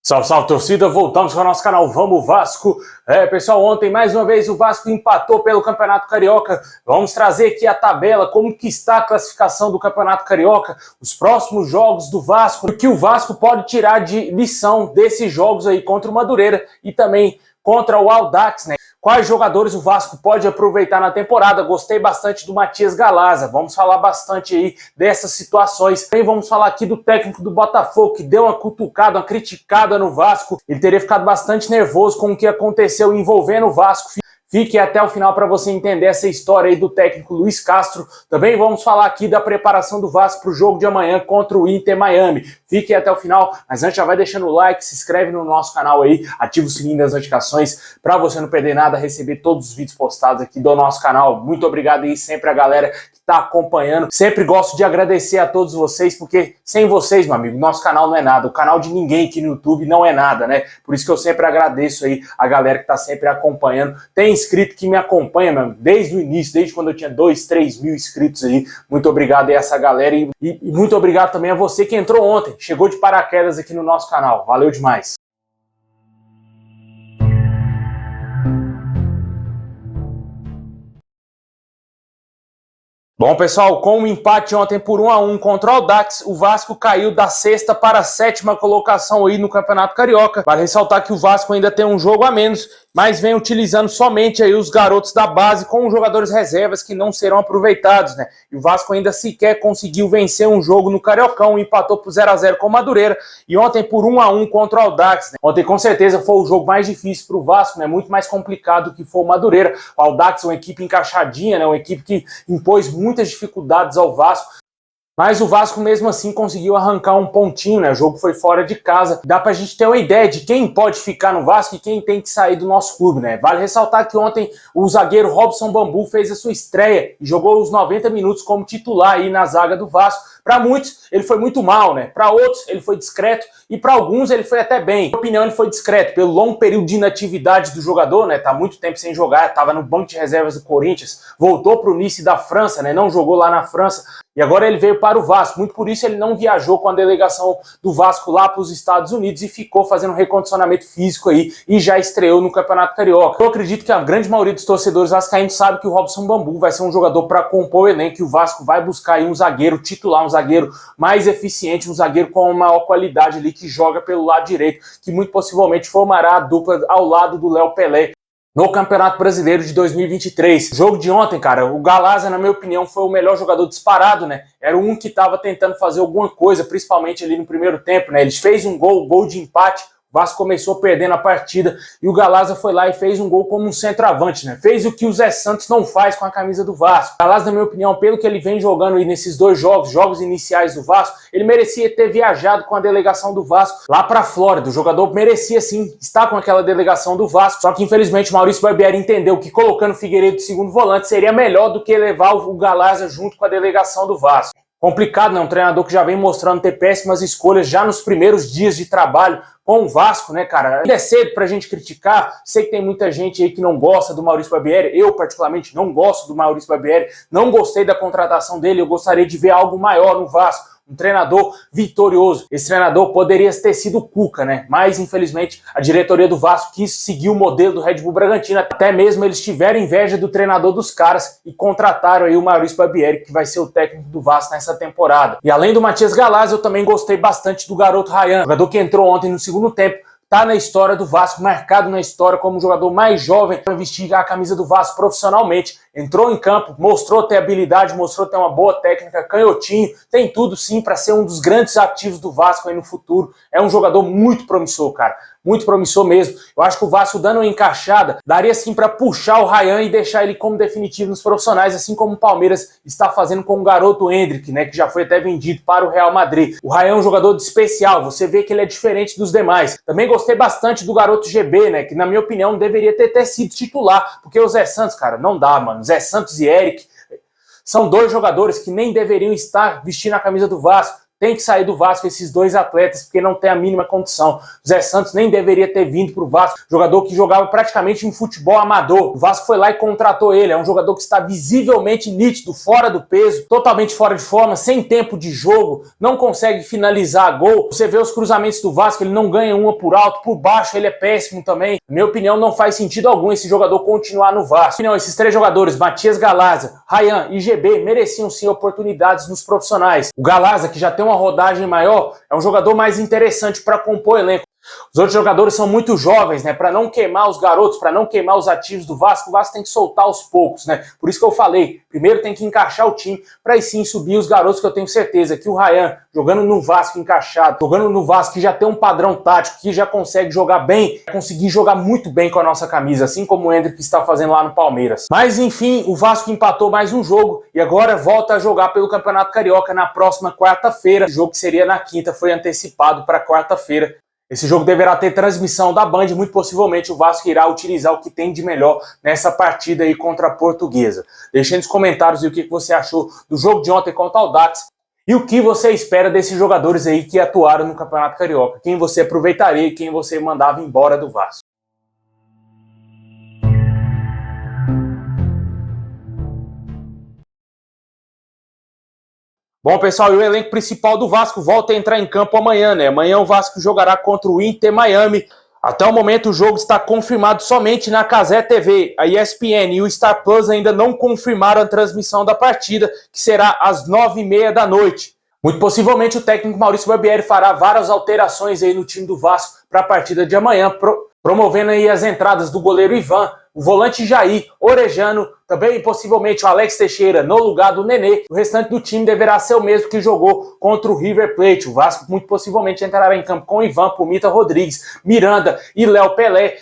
Salve, salve, torcida, voltamos com o nosso canal Vamos Vasco. Pessoal, ontem mais uma vez o Vasco empatou pelo Campeonato Carioca. Vamos trazer aqui a tabela, como que está a classificação do Campeonato Carioca, os próximos jogos do Vasco, o que o Vasco pode tirar de lição desses jogos aí contra o Madureira e também contra o Audax, né? Quais jogadores o Vasco pode aproveitar na temporada? Gostei bastante do Matias Galaza. Vamos falar bastante aí dessas situações. Também vamos falar aqui do técnico do Botafogo, que deu uma cutucada, uma criticada no Vasco. Ele teria ficado bastante nervoso com o que aconteceu envolvendo o Vasco. Fique até o final para você entender essa história aí do técnico Luiz Castro. Também vamos falar aqui da preparação do Vasco para o jogo de amanhã contra o Inter Miami. Fique até o final, mas antes já vai deixando o like, se inscreve no nosso canal aí, ativa o sininho das notificações para você não perder nada, receber todos os vídeos postados aqui do nosso canal. Muito obrigado aí sempre a galera que está acompanhando. Sempre gosto de agradecer a todos vocês, porque sem vocês, meu amigo, nosso canal não é nada. O canal de ninguém aqui no YouTube não é nada, né? Por isso que eu sempre agradeço aí a galera que está sempre acompanhando. Tem inscrito que me acompanha, meu amigo, desde o início, desde quando eu tinha 2, 3 mil inscritos aí. Muito obrigado aí a essa galera e muito obrigado também a você que entrou ontem, chegou de paraquedas aqui no nosso canal. Valeu demais! Bom, pessoal, com o empate ontem por 1-1 contra o Audax, o Vasco caiu da 6ª para a 7ª colocação aí no Campeonato Carioca. Vale ressaltar que o Vasco ainda tem um jogo a menos, mas vem utilizando somente aí os garotos da base com os jogadores reservas que não serão aproveitados, né? E o Vasco ainda sequer conseguiu vencer um jogo no Cariocão, empatou por 0-0 com o Madureira e ontem por 1-1 contra o Audax, né? Ontem com certeza foi o jogo mais difícil para o Vasco, né? Muito mais complicado que foi o Madureira. O Audax é uma equipe encaixadinha, né? Uma equipe que impôs muitas dificuldades ao Vasco, mas o Vasco mesmo assim conseguiu arrancar um pontinho, né? O jogo foi fora de casa. Dá pra gente ter uma ideia de quem pode ficar no Vasco e quem tem que sair do nosso clube, né? Vale ressaltar que ontem o zagueiro Robson Bambu fez a sua estreia e jogou os 90 minutos como titular aí na zaga do Vasco. Para muitos, ele foi muito mal, né? Para outros, ele foi discreto e para alguns ele foi até bem. Na minha opinião, ele foi discreto pelo longo período de inatividade do jogador, né? Tá muito tempo sem jogar, tava no banco de reservas do Corinthians, voltou pro Nice da França, né? Não jogou lá na França. E agora ele veio para o Vasco. Muito por isso ele não viajou com a delegação do Vasco lá para os Estados Unidos e ficou fazendo recondicionamento físico aí e já estreou no Campeonato Carioca. Eu acredito que a grande maioria dos torcedores vascaínos sabe que o Robson Bambu vai ser um jogador para compor o elenco e o Vasco vai buscar aí um zagueiro titular, um zagueiro mais eficiente, um zagueiro com uma maior qualidade ali que joga pelo lado direito, que muito possivelmente formará a dupla ao lado do Léo Pelé no Campeonato Brasileiro de 2023. O jogo de ontem, cara, o Galaza, na minha opinião, foi o melhor jogador disparado, né? Era um que estava tentando fazer alguma coisa, principalmente ali no primeiro tempo, né? Ele fez um gol de empate. O Vasco começou perdendo a partida e o Galaza foi lá e fez um gol como um centroavante, né? Fez o que o Zé Santos não faz com a camisa do Vasco. O Galaza, na minha opinião, pelo que ele vem jogando aí nesses dois jogos iniciais do Vasco, ele merecia ter viajado com a delegação do Vasco lá pra Flórida. O jogador merecia sim estar com aquela delegação do Vasco, só que infelizmente o Maurício Barbieri entendeu que colocando o Figueiredo de segundo volante seria melhor do que levar o Galaza junto com a delegação do Vasco. Complicado, né? Um treinador que já vem mostrando ter péssimas escolhas já nos primeiros dias de trabalho com o Vasco, né, cara? Ainda é cedo pra gente criticar. Sei que tem muita gente aí que não gosta do Maurício Barbieri. Eu, particularmente, não gosto do Maurício Barbieri. Não gostei da contratação dele. Eu gostaria de ver algo maior no Vasco. Um treinador vitorioso. Esse treinador poderia ter sido o Cuca, né? Mas, infelizmente, a diretoria do Vasco quis seguir o modelo do Red Bull Bragantino. Até mesmo eles tiveram inveja do treinador dos caras e contrataram aí o Maurício Barbieri, que vai ser o técnico do Vasco nessa temporada. E além do Matias Galaza, eu também gostei bastante do garoto Ryan, jogador que entrou ontem no segundo tempo. Tá na história do Vasco, marcado na história como o jogador mais jovem a vestir a camisa do Vasco profissionalmente. Entrou em campo, mostrou ter habilidade, mostrou ter uma boa técnica, canhotinho, tem tudo sim para ser um dos grandes ativos do Vasco aí no futuro. É um jogador muito promissor, cara. Muito promissor mesmo. Eu acho que o Vasco dando uma encaixada, daria sim para puxar o Ryan e deixar ele como definitivo nos profissionais, assim como o Palmeiras está fazendo com o garoto Endrick, né, que já foi até vendido para o Real Madrid. O Ryan é um jogador especial, você vê que ele é diferente dos demais. Também gostei bastante do garoto GB, né, que na minha opinião deveria ter sido titular, porque o Zé Santos, cara, não dá, mano. Zé Santos e Eric são dois jogadores que nem deveriam estar vestindo a camisa do Vasco. tem que sair do Vasco esses dois atletas, porque não tem a mínima condição. O Zé Santos nem deveria ter vindo para o Vasco, jogador que jogava praticamente em futebol amador. O Vasco foi lá e contratou ele, é um jogador que está visivelmente nítido, fora do peso, totalmente fora de forma, sem tempo de jogo, não consegue finalizar gol. Você vê os cruzamentos do Vasco, ele não ganha uma por alto, por baixo ele é péssimo também. Na minha opinião, não faz sentido algum esse jogador continuar no Vasco. Não, esses três jogadores, Matias Galaza, Ryan e GB, mereciam sim oportunidades nos profissionais. O Galaza, que já tem uma rodagem maior, é um jogador mais interessante para compor o elenco. Os outros jogadores são muito jovens, né? Para não queimar os garotos, para não queimar os ativos do Vasco, o Vasco tem que soltar aos poucos, né? Por isso que eu falei, primeiro tem que encaixar o time, para aí sim subir os garotos, que eu tenho certeza que o Ryan, jogando no Vasco encaixado, jogando no Vasco que já tem um padrão tático, que já consegue jogar bem, vai conseguir jogar muito bem com a nossa camisa, assim como o Endrick está fazendo lá no Palmeiras. Mas enfim, o Vasco empatou mais um jogo e agora volta a jogar pelo Campeonato Carioca na próxima quarta-feira. O jogo que seria na quinta foi antecipado para quarta-feira. Esse jogo deverá ter transmissão da Band, muito possivelmente o Vasco irá utilizar o que tem de melhor nessa partida aí contra a Portuguesa. Deixe nos comentários o que você achou do jogo de ontem contra o Audax e o que você espera desses jogadores aí que atuaram no Campeonato Carioca. Quem você aproveitaria e quem você mandava embora do Vasco. Bom, pessoal, e o elenco principal do Vasco volta a entrar em campo amanhã, né? Amanhã o Vasco jogará contra o Inter Miami. Até o momento o jogo está confirmado somente na Cazé TV. A ESPN e o Star Plus ainda não confirmaram a transmissão da partida, que será às 9h30 da noite. Muito possivelmente o técnico Maurício Barbieri fará várias alterações aí no time do Vasco para a partida de amanhã, promovendo aí as entradas do goleiro Ivan, o volante Jair, Orejano, também possivelmente o Alex Teixeira no lugar do Nenê. O restante do time deverá ser o mesmo que jogou contra o River Plate. O Vasco muito possivelmente entrará em campo com Ivan, Pumita Rodrigues, Miranda e Léo Pelé.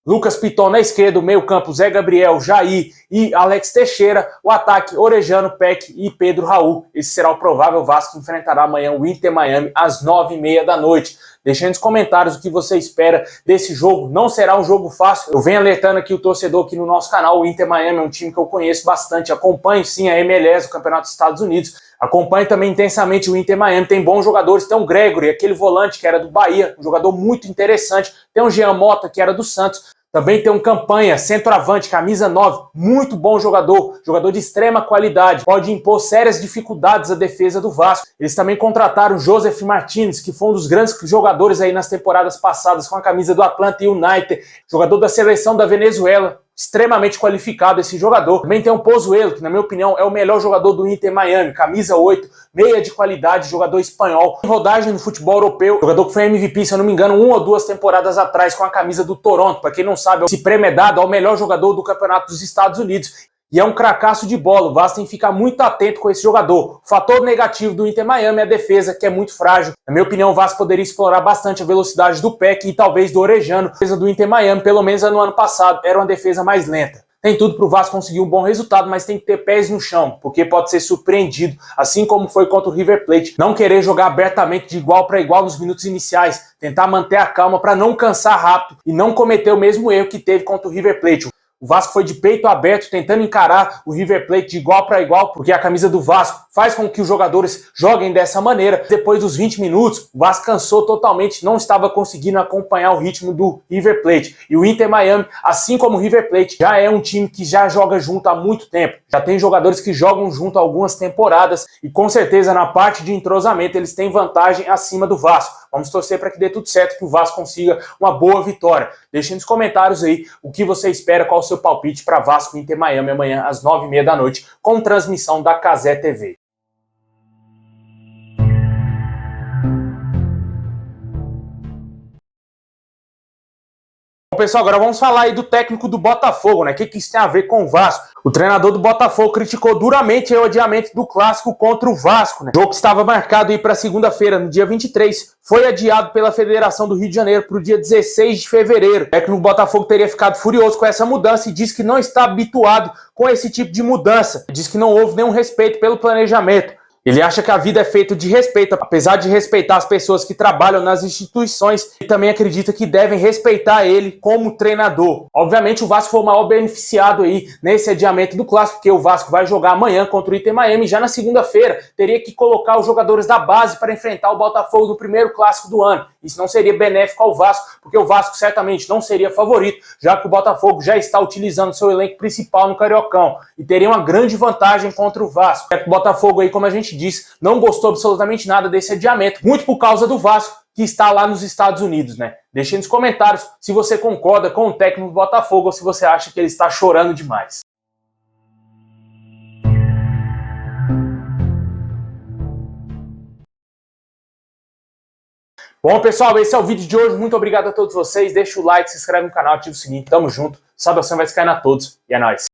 Lucas Piton na esquerda, o meio-campo Zé Gabriel, Jair e Alex Teixeira, o ataque Orejano, Peck e Pedro Raul. Esse será o provável Vasco que enfrentará amanhã o Inter Miami às 9h30 da noite. Deixe nos comentários o que você espera desse jogo. Não será um jogo fácil. Eu venho alertando aqui o torcedor aqui no nosso canal. O Inter Miami é um time que eu conheço bastante. Acompanho sim a MLS, o Campeonato dos Estados Unidos. Acompanho também intensamente o Inter Miami. Tem bons jogadores. Tem o Gregory, aquele volante que era do Bahia, um jogador muito interessante. Tem o Jean Mota, que era do Santos. Também tem um Campanha, centroavante, camisa 9, muito bom jogador, jogador de extrema qualidade, pode impor sérias dificuldades à defesa do Vasco. Eles também contrataram o Joseph Martinez, que foi um dos grandes jogadores aí nas temporadas passadas com a camisa do Atlanta United, jogador da seleção da Venezuela, extremamente qualificado esse jogador. Também tem o Pozuelo, que na minha opinião é o melhor jogador do Inter Miami, camisa 8, meia de qualidade, jogador espanhol, em rodagem no futebol europeu, jogador que foi MVP, se eu não me engano, 1 ou 2 temporadas atrás com a camisa do Toronto. Para quem não sabe, esse prêmio é dado ao melhor jogador do Campeonato dos Estados Unidos. E é um cracaço de bola, o Vasco tem que ficar muito atento com esse jogador. O fator negativo do Inter Miami é a defesa, que é muito frágil. Na minha opinião, o Vasco poderia explorar bastante a velocidade do Peck e talvez do Orejano. A defesa do Inter Miami, pelo menos no ano passado, era uma defesa mais lenta. Tem tudo para o Vasco conseguir um bom resultado, mas tem que ter pés no chão, porque pode ser surpreendido, assim como foi contra o River Plate. Não querer jogar abertamente de igual para igual nos minutos iniciais, tentar manter a calma para não cansar rápido e não cometer o mesmo erro que teve contra o River Plate. O Vasco foi de peito aberto, tentando encarar o River Plate de igual para igual, porque a camisa do Vasco faz com que os jogadores joguem dessa maneira. Depois dos 20 minutos, o Vasco cansou totalmente, não estava conseguindo acompanhar o ritmo do River Plate. E o Inter Miami, assim como o River Plate, já é um time que já joga junto há muito tempo. Já tem jogadores que jogam junto há algumas temporadas e com certeza na parte de entrosamento eles têm vantagem acima do Vasco. Vamos torcer para que dê tudo certo, que o Vasco consiga uma boa vitória. Deixem nos comentários aí o que você espera, qual o seu palpite para Vasco e Inter Miami amanhã às 9h30 da noite, com transmissão da Cazé TV. Bom, pessoal, agora vamos falar aí do técnico do Botafogo, né? O que isso tem a ver com o Vasco? O treinador do Botafogo criticou duramente o adiamento do clássico contra o Vasco, né? O jogo que estava marcado aí para segunda-feira, no dia 23, foi adiado pela Federação do Rio de Janeiro para o dia 16 de fevereiro. O técnico do Botafogo teria ficado furioso com essa mudança e disse que não está habituado com esse tipo de mudança. Diz que não houve nenhum respeito pelo planejamento. Ele acha que a vida é feita de respeito, apesar de respeitar as pessoas que trabalham nas instituições, e também acredita que devem respeitar ele como treinador. Obviamente o Vasco foi o maior beneficiado aí nesse adiamento do clássico, porque o Vasco vai jogar amanhã contra o Inter Miami, já na segunda-feira teria que colocar os jogadores da base para enfrentar o Botafogo no primeiro clássico do ano. Isso não seria benéfico ao Vasco, porque o Vasco certamente não seria favorito, já que o Botafogo já está utilizando seu elenco principal no Cariocão, e teria uma grande vantagem contra o Vasco. O Botafogo aí, como a gente disse, não gostou absolutamente nada desse adiamento, muito por causa do Vasco, que está lá nos Estados Unidos, né? Deixe nos comentários se você concorda com o técnico do Botafogo ou se você acha que ele está chorando demais. Bom, pessoal, esse é o vídeo de hoje. Muito obrigado a todos vocês. Deixa o like, se inscreve no canal, ativa o sininho. Tamo junto. Saudação vai cair a todos. E é nóis.